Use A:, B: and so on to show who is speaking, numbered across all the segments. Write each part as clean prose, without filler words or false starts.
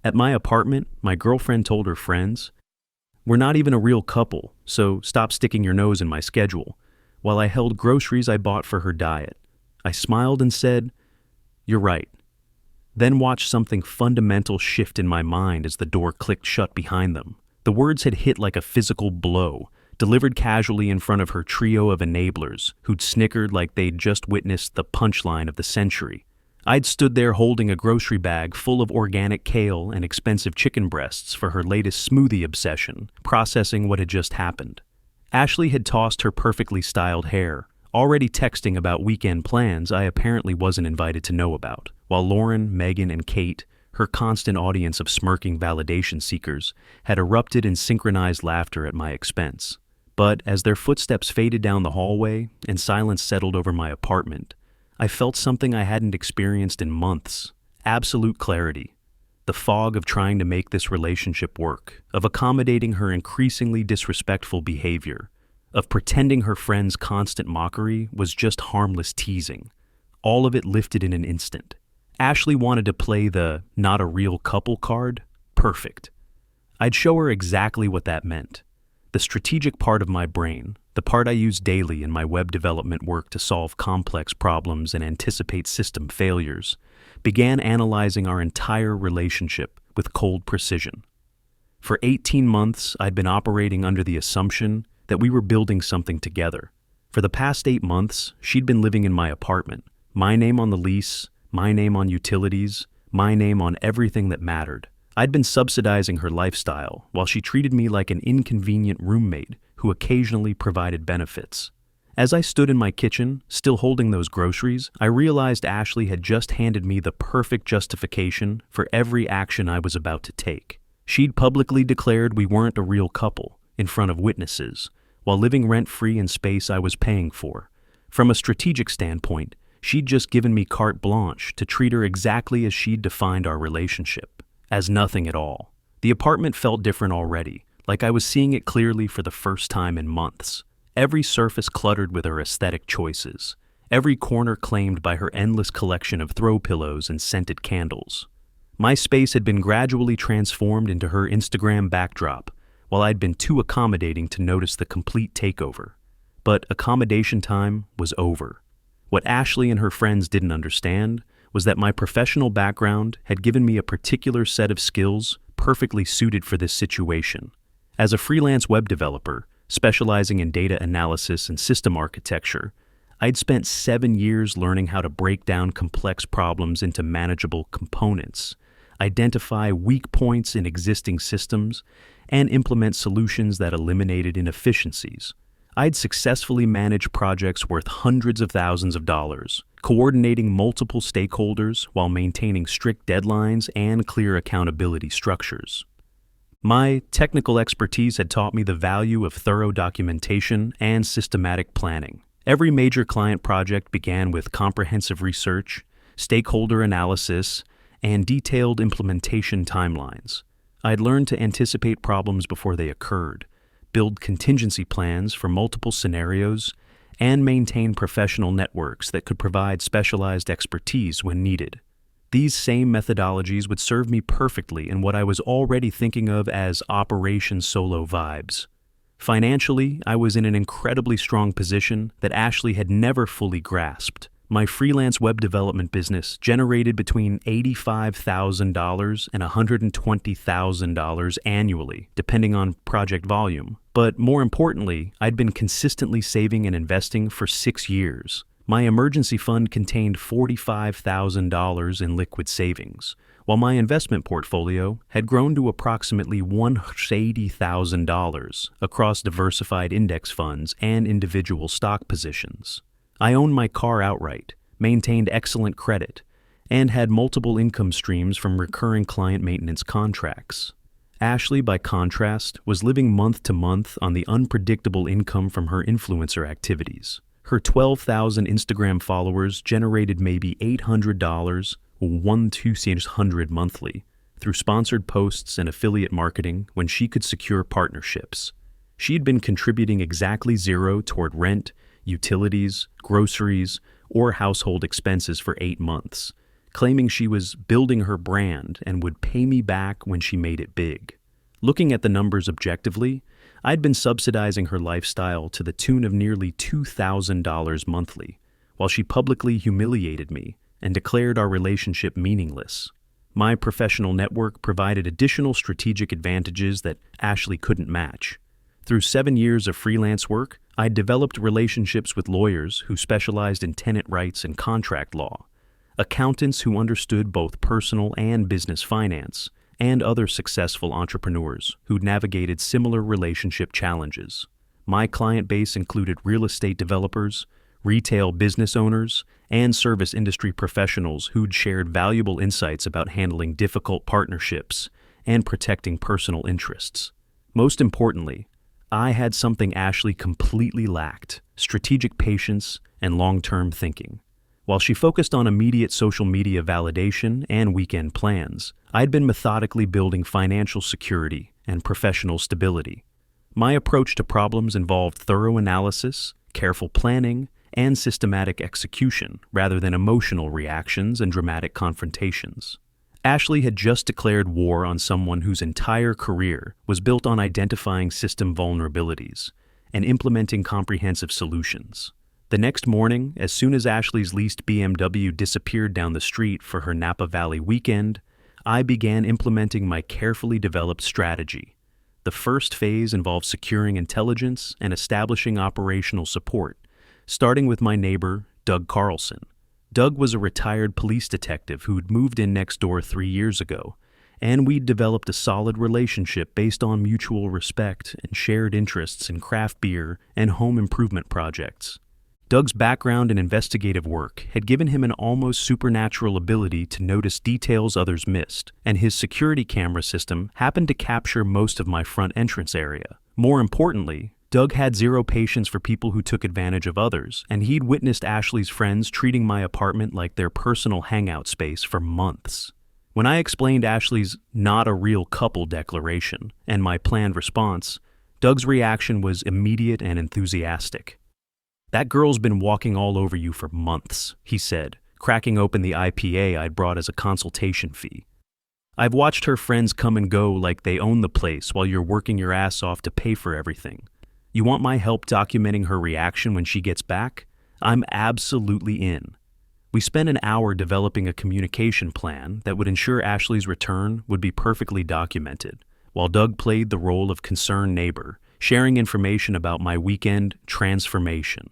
A: At my apartment, my girlfriend told her friends, "We're not even a real couple, so stop sticking your nose in my schedule," while I held groceries I bought for her diet. I smiled and said, "You're right." Then watched something fundamental shift in my mind as the door clicked shut behind them. The words had hit like a physical blow, delivered casually in front of her trio of enablers who'd snickered like they'd just witnessed the punchline of the century. I'd stood there holding a grocery bag full of organic kale and expensive chicken breasts for her latest smoothie obsession, processing what had just happened. Ashley had tossed her perfectly styled hair, already texting about weekend plans I apparently wasn't invited to know about, while Lauren, Megan, and Kate, her constant audience of smirking validation seekers, had erupted in synchronized laughter at my expense. But as their footsteps faded down the hallway and silence settled over my apartment, I felt something I hadn't experienced in months: absolute clarity. The fog of trying to make this relationship work, of accommodating her increasingly disrespectful behavior, of pretending her friend's constant mockery was just harmless teasing. All of it lifted in an instant. Ashley wanted to play the "not a real couple" card. Perfect. I'd show her exactly what that meant. The strategic part of my brain, the part I use daily in my web development work to solve complex problems and anticipate system failures, began analyzing our entire relationship with cold precision. For 18 months, I'd been operating under the assumption that we were building something together. For the past 8 months, she'd been living in my apartment, my name on the lease, my name on utilities, my name on everything that mattered. I'd been subsidizing her lifestyle while she treated me like an inconvenient roommate who occasionally provided benefits. As I stood in my kitchen, still holding those groceries, I realized Ashley had just handed me the perfect justification for every action I was about to take. She'd publicly declared we weren't a real couple in front of witnesses, while living rent-free in space I was paying for. From a strategic standpoint, she'd just given me carte blanche to treat her exactly as she'd defined our relationship, as nothing at all. The apartment felt different already, like I was seeing it clearly for the first time in months. Every surface cluttered with her aesthetic choices, every corner claimed by her endless collection of throw pillows and scented candles. My space had been gradually transformed into her Instagram backdrop, while I'd been too accommodating to notice the complete takeover. But accommodation time was over. What Ashley and her friends didn't understand was that my professional background had given me a particular set of skills perfectly suited for this situation. As a freelance web developer, specializing in data analysis and system architecture, I'd spent 7 years learning how to break down complex problems into manageable components, identify weak points in existing systems, and implement solutions that eliminated inefficiencies. I'd successfully managed projects worth hundreds of thousands of dollars, coordinating multiple stakeholders while maintaining strict deadlines and clear accountability structures. My technical expertise had taught me the value of thorough documentation and systematic planning. Every major client project began with comprehensive research, stakeholder analysis, and detailed implementation timelines. I'd learned to anticipate problems before they occurred, build contingency plans for multiple scenarios, and maintain professional networks that could provide specialized expertise when needed. These same methodologies would serve me perfectly in what I was already thinking of as Operation Solo vibes. Financially, I was in an incredibly strong position that Ashley had never fully grasped. My freelance web development business generated between $85,000 and $120,000 annually, depending on project volume. But more importantly, I'd been consistently saving and investing for 6 years. My emergency fund contained $45,000 in liquid savings, while my investment portfolio had grown to approximately $180,000 across diversified index funds and individual stock positions. I owned my car outright, maintained excellent credit, and had multiple income streams from recurring client maintenance contracts. Ashley, by contrast, was living month to month on the unpredictable income from her influencer activities. Her 12,000 Instagram followers generated maybe $800 or $1,200 monthly through sponsored posts and affiliate marketing when she could secure partnerships. She'd been contributing exactly zero toward rent, utilities, groceries, or household expenses for 8 months, claiming she was building her brand and would pay me back when she made it big. Looking at the numbers objectively, I'd been subsidizing her lifestyle to the tune of nearly $2,000 monthly, while she publicly humiliated me and declared our relationship meaningless. My professional network provided additional strategic advantages that Ashley couldn't match. Through 7 years of freelance work, I'd developed relationships with lawyers who specialized in tenant rights and contract law, accountants who understood both personal and business finance, and other successful entrepreneurs who'd navigated similar relationship challenges. My client base included real estate developers, retail business owners, and service industry professionals who'd shared valuable insights about handling difficult partnerships and protecting personal interests. Most importantly, I had something Ashley completely lacked: strategic patience and long-term thinking. While she focused on immediate social media validation and weekend plans, I'd been methodically building financial security and professional stability. My approach to problems involved thorough analysis, careful planning, and systematic execution rather than emotional reactions and dramatic confrontations. Ashley had just declared war on someone whose entire career was built on identifying system vulnerabilities and implementing comprehensive solutions. The next morning, as soon as Ashley's leased BMW disappeared down the street for her Napa Valley weekend, I began implementing my carefully developed strategy. The first phase involved securing intelligence and establishing operational support, starting with my neighbor, Doug Carlson. Doug was a retired police detective who'd moved in next door 3 years ago, and we'd developed a solid relationship based on mutual respect and shared interests in craft beer and home improvement projects. Doug's background in investigative work had given him an almost supernatural ability to notice details others missed, and his security camera system happened to capture most of my front entrance area. More importantly, Doug had zero patience for people who took advantage of others, and he'd witnessed Ashley's friends treating my apartment like their personal hangout space for months. When I explained Ashley's "not a real couple" declaration and my planned response, Doug's reaction was immediate and enthusiastic. "That girl's been walking all over you for months," he said, cracking open the IPA I'd brought as a consultation fee. "I've watched her friends come and go like they own the place while you're working your ass off to pay for everything. You want my help documenting her reaction when she gets back? I'm absolutely in." We spent an hour developing a communication plan that would ensure Ashley's return would be perfectly documented, while Doug played the role of concerned neighbor, sharing information about my weekend transformation.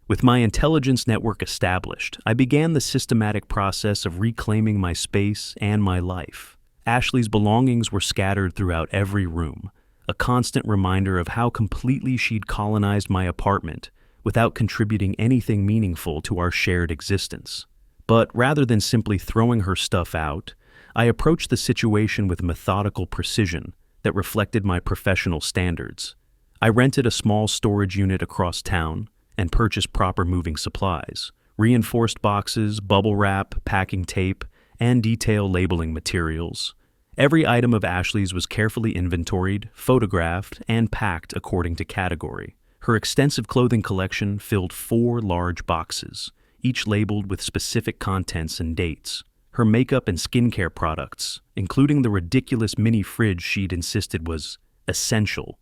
A: With my intelligence network established, I began the systematic process of reclaiming my space and my life. Ashley's belongings were scattered throughout every room, a constant reminder of how completely she'd colonized my apartment without contributing anything meaningful to our shared existence. But rather than simply throwing her stuff out, I approached the situation with methodical precision that reflected my professional standards. I rented a small storage unit across town and purchased proper moving supplies: reinforced boxes, bubble wrap, packing tape, and detail labeling materials. Every item of Ashley's was carefully inventoried, photographed, and packed according to category. Her extensive clothing collection filled 4 large boxes, each labeled with specific contents and dates. Her makeup and skincare products, including the ridiculous mini fridge she'd insisted was essential,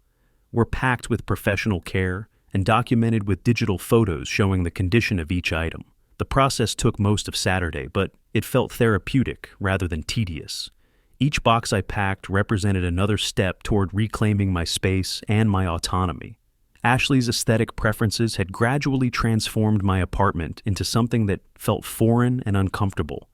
A: were packed with professional care and documented with digital photos showing the condition of each item. The process took most of Saturday, but it felt therapeutic rather than tedious. Each box I packed represented another step toward reclaiming my space and my autonomy. Ashley's aesthetic preferences had gradually transformed my apartment into something that felt foreign and uncomfortable.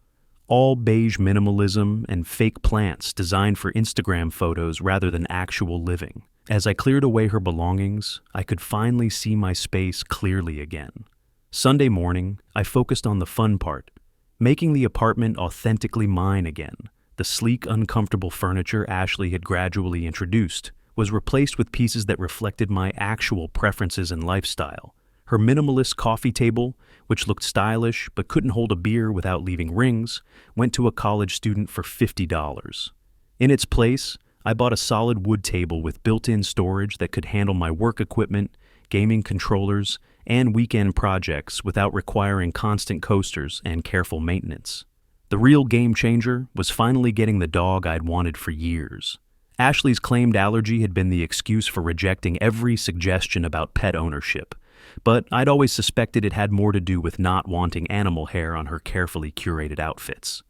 A: All beige minimalism and fake plants designed for Instagram photos rather than actual living. As I cleared away her belongings, I could finally see my space clearly again. Sunday morning, I focused on the fun part, making the apartment authentically mine again. The sleek, uncomfortable furniture Ashley had gradually introduced was replaced with pieces that reflected my actual preferences and lifestyle. Her minimalist coffee table, which looked stylish but couldn't hold a beer without leaving rings, went to a college student for $50. In its place, I bought a solid wood table with built-in storage that could handle my work equipment, gaming controllers, and weekend projects without requiring constant coasters and careful maintenance. The real game changer was finally getting the dog I'd wanted for years. Ashley's claimed allergy had been the excuse for rejecting every suggestion about pet ownership, but I'd always suspected it had more to do with not wanting animal hair on her carefully curated outfits.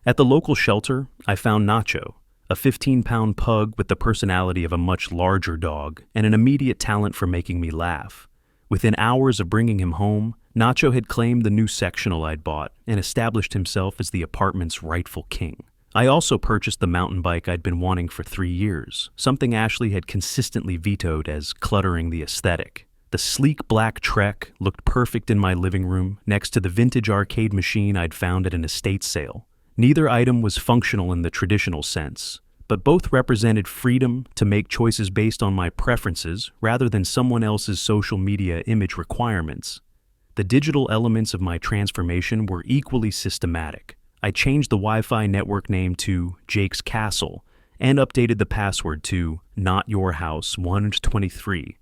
A: At the local shelter, I found Nacho, a 15-pound pug with the personality of a much larger dog and an immediate talent for making me laugh. Within hours of bringing him home, Nacho had claimed the new sectional I'd bought and established himself as the apartment's rightful king. I also purchased the mountain bike I'd been wanting for 3 years, something Ashley had consistently vetoed as cluttering the aesthetic. The sleek black Trek looked perfect in my living room next to the vintage arcade machine I'd found at an estate sale. Neither item was functional in the traditional sense, but both represented freedom to make choices based on my preferences rather than someone else's social media image requirements. The digital elements of my transformation were equally systematic. I changed the Wi-Fi network name to Jake's Castle and updated the password to Not Your House 123.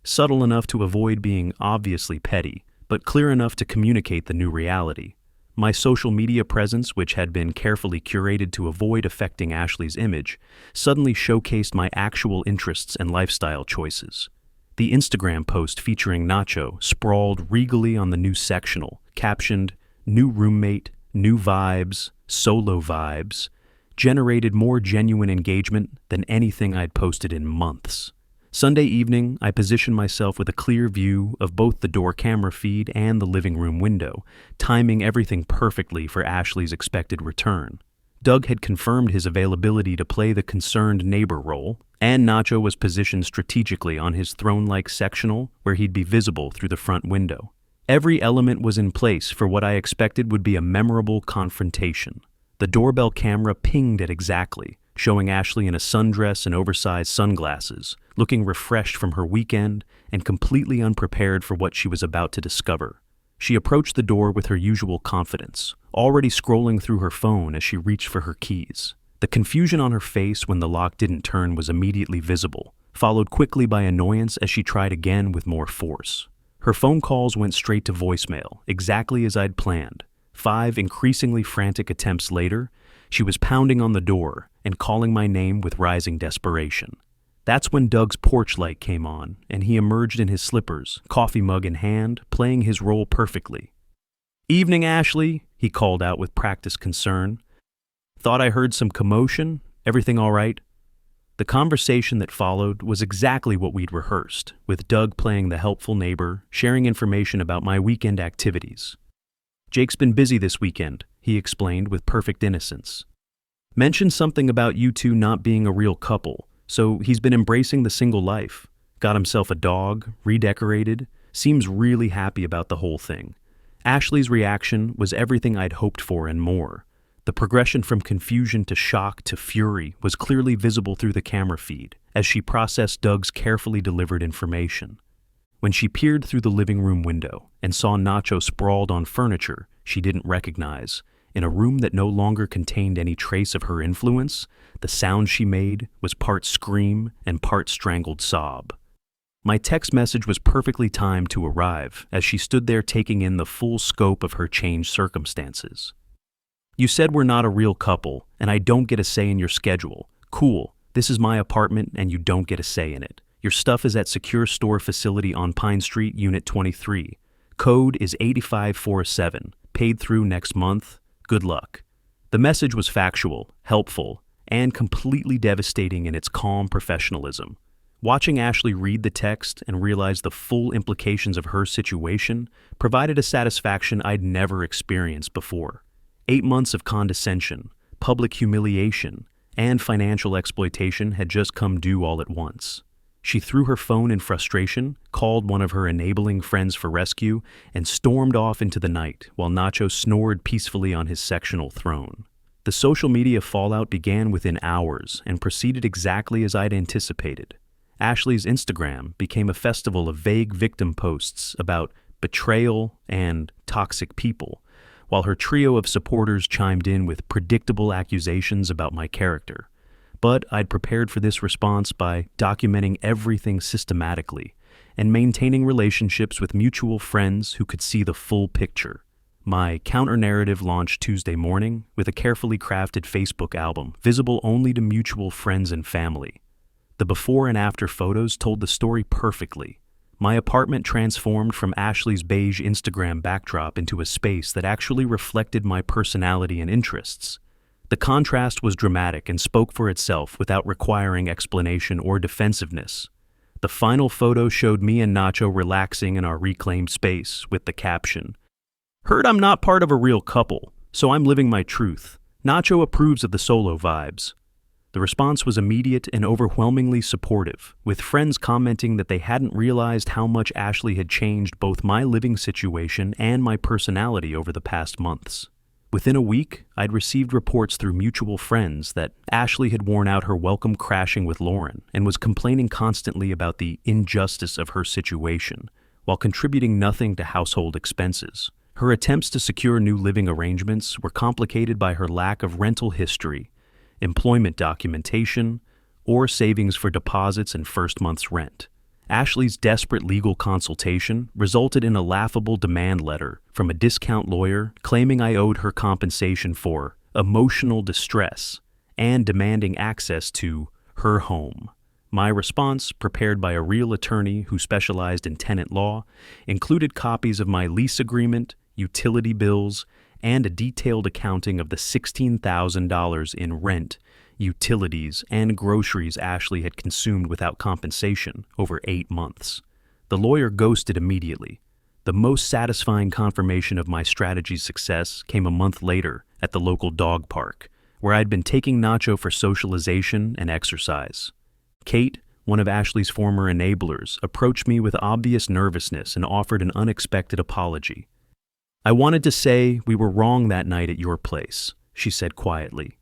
A: Subtle enough to avoid being obviously petty, but clear enough to communicate the new reality. My social media presence, which had been carefully curated to avoid affecting Ashley's image, suddenly showcased my actual interests and lifestyle choices. The Instagram post featuring Nacho sprawled regally on the new sectional, captioned, "New roommate, new vibes, solo vibes," generated more genuine engagement than anything I'd posted in months. Sunday evening, I positioned myself with a clear view of both the door camera feed and the living room window, timing everything perfectly for Ashley's expected return. Doug had confirmed his availability to play the concerned neighbor role, and Nacho was positioned strategically on his throne-like sectional where he'd be visible through the front window. Every element was in place for what I expected would be a memorable confrontation. The doorbell camera pinged it exactly, showing Ashley in a sundress and oversized sunglasses, looking refreshed from her weekend and completely unprepared for what she was about to discover. She approached the door with her usual confidence, already scrolling through her phone as she reached for her keys. The confusion on her face when the lock didn't turn was immediately visible, followed quickly by annoyance as she tried again with more force. Her phone calls went straight to voicemail, exactly as I'd planned. 5 increasingly frantic attempts later, she was pounding on the door and calling my name with rising desperation. That's when Doug's porch light came on, and he emerged in his slippers, coffee mug in hand, playing his role perfectly. "Evening, Ashley," he called out with practiced concern. "Thought I heard some commotion. Everything all right?" The conversation that followed was exactly what we'd rehearsed, with Doug playing the helpful neighbor, sharing information about my weekend activities. "Jake's been busy this weekend," he explained with perfect innocence. "Mentioned something about you two not being a real couple, so he's been embracing the single life. Got himself a dog, redecorated, seems really happy about the whole thing." Ashley's reaction was everything I'd hoped for and more. The progression from confusion to shock to fury was clearly visible through the camera feed as she processed Doug's carefully delivered information. When she peered through the living room window and saw Nacho sprawled on furniture she didn't recognize, in a room that no longer contained any trace of her influence, the sound she made was part scream and part strangled sob. My text message was perfectly timed to arrive as she stood there taking in the full scope of her changed circumstances. "You said we're not a real couple, and I don't get a say in your schedule. Cool, this is my apartment and you don't get a say in it. Your stuff is at Secure Store Facility on Pine Street, Unit 23. Code is 8547, paid through next month. Good luck." The message was factual, helpful, and completely devastating in its calm professionalism. Watching Ashley read the text and realize the full implications of her situation provided a satisfaction I'd never experienced before. 8 months of condescension, public humiliation, and financial exploitation had just come due all at once. She threw her phone in frustration, called one of her enabling friends for rescue, and stormed off into the night while Nacho snored peacefully on his sectional throne. The social media fallout began within hours and proceeded exactly as I'd anticipated. Ashley's Instagram became a festival of vague victim posts about betrayal and toxic people, while her trio of supporters chimed in with predictable accusations about my character. But I'd prepared for this response by documenting everything systematically and maintaining relationships with mutual friends who could see the full picture. My counter-narrative launched Tuesday morning with a carefully crafted Facebook album, visible only to mutual friends and family. The before and after photos told the story perfectly. My apartment transformed from Ashley's beige Instagram backdrop into a space that actually reflected my personality and interests. The contrast was dramatic and spoke for itself without requiring explanation or defensiveness. The final photo showed me and Nacho relaxing in our reclaimed space with the caption, "Heard I'm not part of a real couple, so I'm living my truth. Nacho approves of the solo vibes." The response was immediate and overwhelmingly supportive, with friends commenting that they hadn't realized how much Ashley had changed both my living situation and my personality over the past months. Within a week, I'd received reports through mutual friends that Ashley had worn out her welcome crashing with Lauren and was complaining constantly about the injustice of her situation, while contributing nothing to household expenses. Her attempts to secure new living arrangements were complicated by her lack of rental history, employment documentation, or savings for deposits and first month's rent. Ashley's desperate legal consultation resulted in a laughable demand letter from a discount lawyer claiming I owed her compensation for emotional distress and demanding access to her home. My response, prepared by a real attorney who specialized in tenant law, included copies of my lease agreement, utility bills, and a detailed accounting of the $16,000 in rent, utilities, and groceries Ashley had consumed without compensation over 8 months. The lawyer ghosted immediately. The most satisfying confirmation of my strategy's success came a month later at the local dog park, where I'd been taking Nacho for socialization and exercise. Kate, one of Ashley's former enablers, approached me with obvious nervousness and offered an unexpected apology. "I wanted to say we were wrong that night at your place," she said quietly.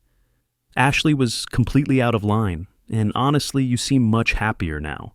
A: "Ashley was completely out of line, and honestly, you seem much happier now."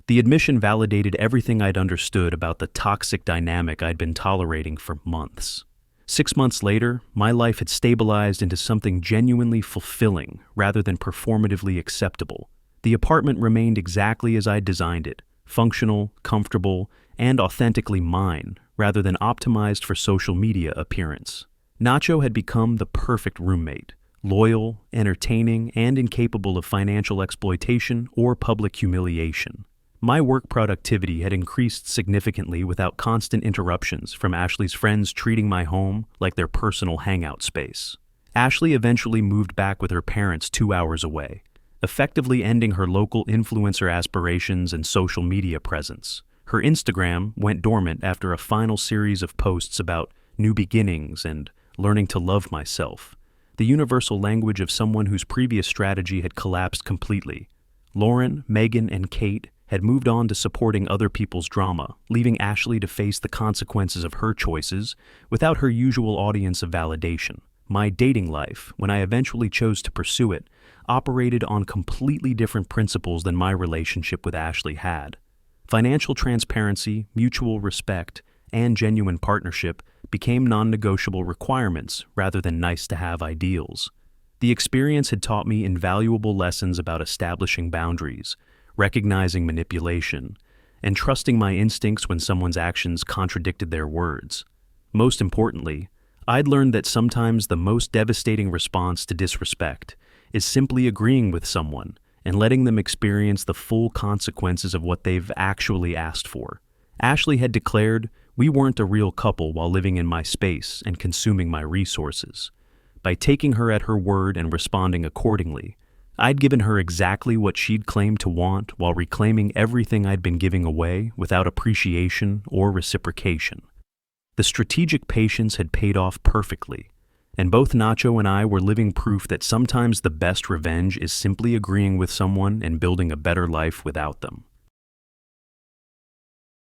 A: The admission validated everything I'd understood about the toxic dynamic I'd been tolerating for months. 6 months later, my life had stabilized into something genuinely fulfilling rather than performatively acceptable. The apartment remained exactly as I'd designed it, functional, comfortable, and authentically mine, rather than optimized for social media appearance. Nacho had become the perfect roommate, loyal, entertaining, and incapable of financial exploitation or public humiliation. My work productivity had increased significantly without constant interruptions from Ashley's friends treating my home like their personal hangout space. Ashley eventually moved back with her parents 2 hours away, effectively ending her local influencer aspirations and social media presence. Her Instagram went dormant after a final series of posts about new beginnings and learning to love myself, the universal language of someone whose previous strategy had collapsed completely. Lauren, Megan, and Kate had moved on to supporting other people's drama, leaving Ashley to face the consequences of her choices without her usual audience of validation. My dating life, when I eventually chose to pursue it, operated on completely different principles than my relationship with Ashley had. Financial transparency, mutual respect, and genuine partnership became non-negotiable requirements rather than nice-to-have ideals. The experience had taught me invaluable lessons about establishing boundaries, recognizing manipulation, and trusting my instincts when someone's actions contradicted their words. Most importantly, I'd learned that sometimes the most devastating response to disrespect is simply agreeing with someone and letting them experience the full consequences of what they've actually asked for. Ashley had declared we weren't a real couple while living in my space and consuming my resources. By taking her at her word and responding accordingly, I'd given her exactly what she'd claimed to want while reclaiming everything I'd been giving away without appreciation or reciprocation. The strategic patience had paid off perfectly, and both Nacho and I were living proof that sometimes the best revenge is simply agreeing with someone and building a better life without them.